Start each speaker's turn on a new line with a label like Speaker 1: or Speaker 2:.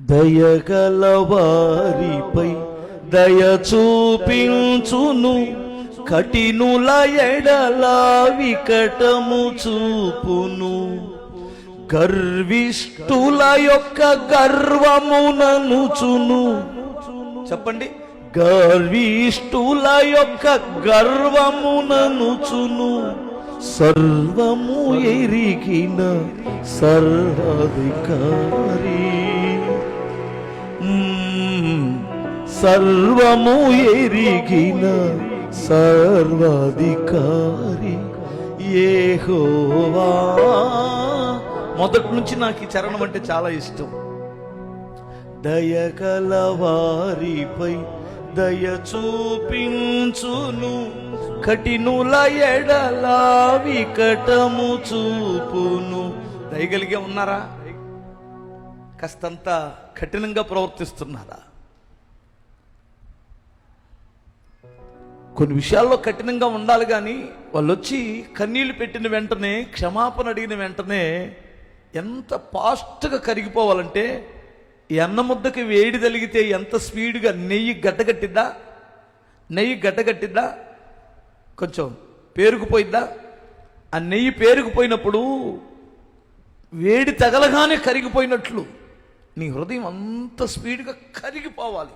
Speaker 1: దయగల వారిపై దయ చూపించును, కఠినుల ఎడల వికటము చూపును. గర్విష్ఠుల యొక్క గర్వముననుచును. చెప్పండి, గర్విష్ఠుల యొక్క గర్వముననుచును. సర్వము ఎరిగిన సర్వాధికారి, సర్వము ఎరిగిన సర్వాధికారి యెహోవా. మొదటి నుంచి నాకు ఈ చరణం అంటే చాలా ఇష్టం. దయగల వారిపై దయ చూపించును, కఠినుల ఎడల వికటము చూపును. దయగలిగే ఉన్నారా? కాస్తంత కఠినంగా ప్రవర్తిస్తున్నారా? కొన్ని విషయాల్లో కఠినంగా ఉండాలి, కానీ వాళ్ళు వచ్చి కన్నీళ్లు పెట్టిన వెంటనే, క్షమాపణ అడిగిన వెంటనే ఎంత ఫాస్ట్గా కరిగిపోవాలంటే, ఈ అన్న ముద్దకి వేడి తలిగితే ఎంత స్పీడ్గా నెయ్యి గడ్డగట్టిద్దా? నెయ్యి గడ్డగట్టిద్దా? కొంచెం పేరుకుపోయిద్దా? ఆ నెయ్యి పేరుకుపోయినప్పుడు వేడి తగలగానే కరిగిపోయినట్లు నీ హృదయం అంత స్పీడ్గా కరిగిపోవాలి.